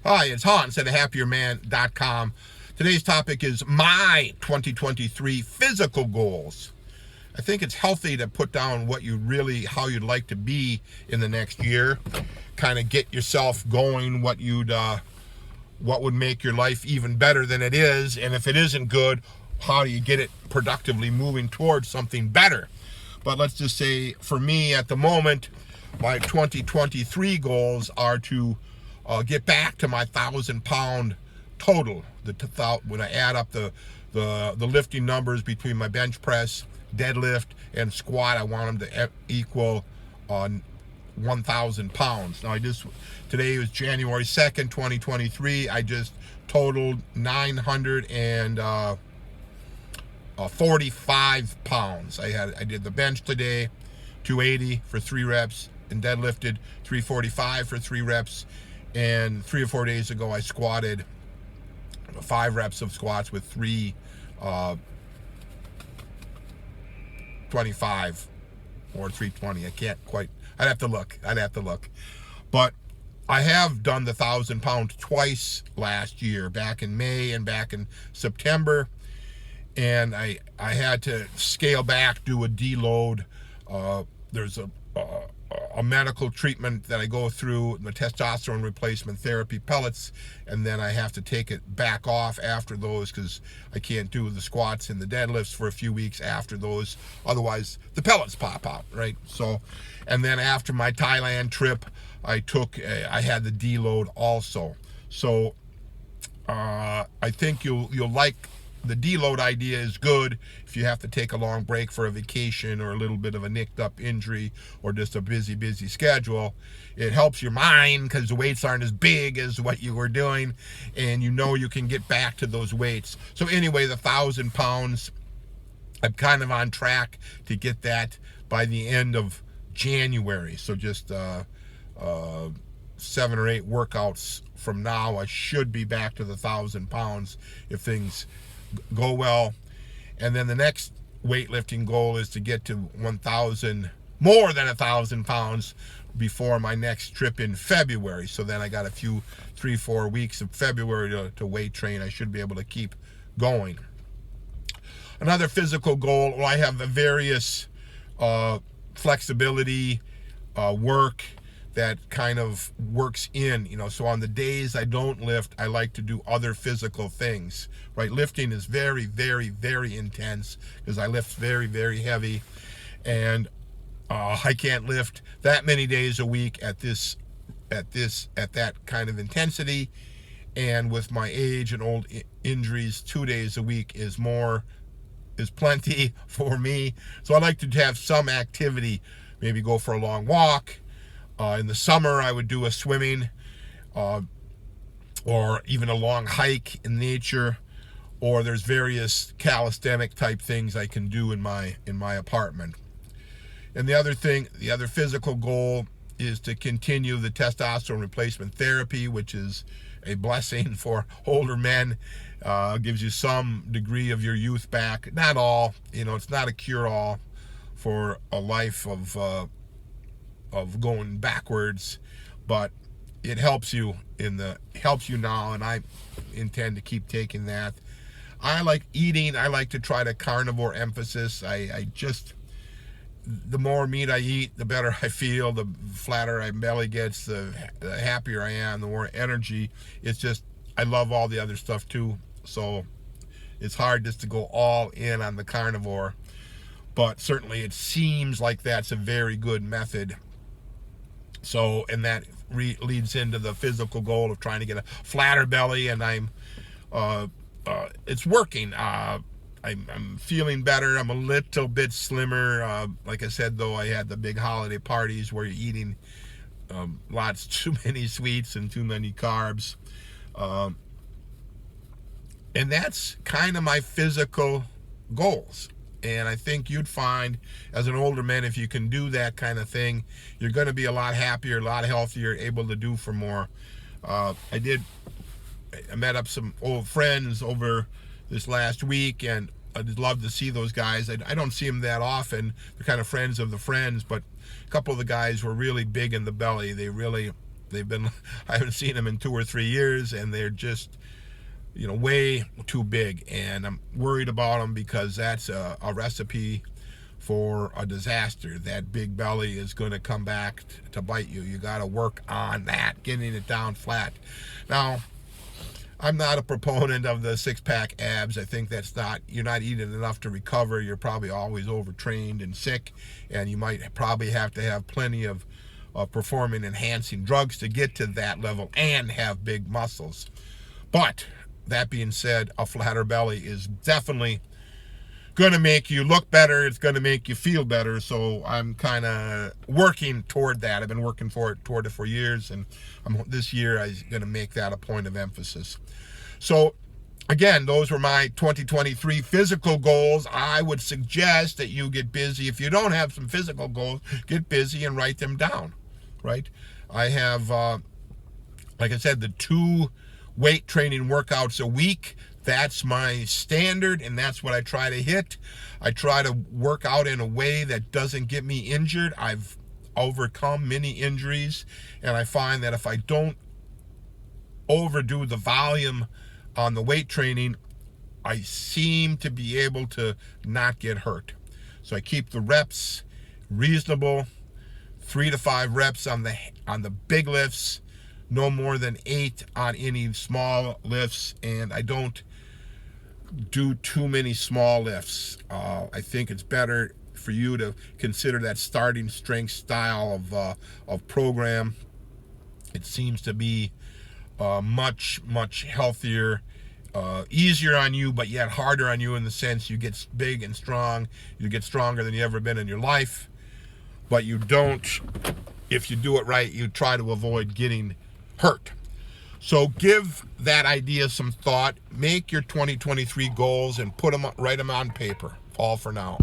Hi, it's Hans at happierman.com. Today's topic is my 2023 physical goals. I think it's healthy to put down how you'd like to be in the next year. Kind of get yourself going, what would make your life even better than it is, and if it isn't good, how do you get it productively moving towards something better? But let's just say, for me at the moment, my 2023 goals are to get back to my 1,000-pound total. When I add up the lifting numbers between my bench press, deadlift, and squat, I want them to equal 1,000 pounds. Now, today was January 2nd, 2023. I just totaled 945 pounds. I did the bench today, 280 for 3 reps, and deadlifted 345 for 3 reps. And 3 or 4 days ago, I squatted 5 reps of squats with 325 or 320. I can't quite. I'd have to look. But I have done the 1,000-pound twice last year, back in May and back in September. And I had to scale back, do a deload. There's a medical treatment that I go through, the testosterone replacement therapy pellets, and then I have to take it back off after those because I can't do the squats and the deadlifts for a few weeks after those. Otherwise, the pellets pop out, right? So, and then after my Thailand trip, I had the deload also. So, I think you'll like. The deload idea is good if you have to take a long break for a vacation or a little bit of a nicked up injury or just a busy schedule. It helps your mind because the weights aren't as big as what you were doing, and you can get back to those weights. So anyway, the 1,000 pounds, I'm kind of on track to get that by the end of January. So just 7 or 8 workouts from now, I should be back to the 1,000 pounds if things go well. And then the next weightlifting goal is to get to more than 1,000 pounds before my next trip in February. So then I got 3-4 weeks of February to weight train. I should be able to keep going. Another physical goal, I have the various flexibility work that kind of works in, so on the days I don't lift, I like to do other physical things, right? Lifting is very, very, very intense because I lift very, very heavy, and I can't lift that many days a week at that kind of intensity. And with my age and old injuries, 2 days a week is plenty for me. So I like to have some activity, maybe go for a long walk. In the summer, I would do a swimming or even a long hike in nature, or there's various calisthenic type things I can do in my apartment. And the other physical goal is to continue the testosterone replacement therapy, which is a blessing for older men. Gives you some degree of your youth back. Not all, it's not a cure-all for a life of going backwards, but it helps you now, and I intend to keep taking that. I like eating. I like to try to carnivore emphasis. The more meat I eat, the better I feel, the flatter my belly gets, the happier I am, the more energy. It's just, I love all the other stuff too, so it's hard just to go all in on the carnivore, but certainly it seems like that's a very good method. So, and that leads into the physical goal of trying to get a flatter belly, and it's working. I'm feeling better. I'm a little bit slimmer. Like I said, though, I had the big holiday parties where you're eating too many sweets and too many carbs. And that's kind of my physical goals. And I think you'd find, as an older man, if you can do that kind of thing, you're going to be a lot happier, a lot healthier, able to do for more. I met up some old friends over this last week, and I'd love to see those guys. I don't see them that often. They're kind of friends of the friends, but a couple of the guys were really big in the belly. They really I haven't seen them in 2 or 3 years, and they're just, way too big. And I'm worried about them because that's a recipe for a disaster. That big belly is going to come back to bite you. You got to work on that, getting it down flat. Now, I'm not a proponent of the six-pack abs. I think you're not eating enough to recover. You're probably always overtrained and sick, and you might probably have to have plenty of performance-enhancing drugs to get to that level and have big muscles. But that being said, a flatter belly is definitely going to make you look better. It's going to make you feel better. So I'm kind of working toward that. I've been working toward it for years, and this year I'm going to make that a point of emphasis. So again, those were my 2023 physical goals. I would suggest that you get busy. If you don't have some physical goals, get busy and write them down, right? I have, like I said, the 2 weight training workouts a week. That's my standard, and that's what I try to hit. I try to work out in a way that doesn't get me injured. I've overcome many injuries, and I find that if I don't overdo the volume on the weight training, I seem to be able to not get hurt. So I keep the reps reasonable, 3 to 5 reps on the big lifts, no more than 8 on any small lifts, and I don't do too many small lifts. I think it's better for you to consider that starting strength style of program. It seems to be much healthier, easier on you, but yet harder on you in the sense you get big and strong. You get stronger than you ever been in your life, but you don't, if you do it right, you try to avoid getting hurt. So give that idea some thought. Make your 2023 goals and write them on paper. All for now.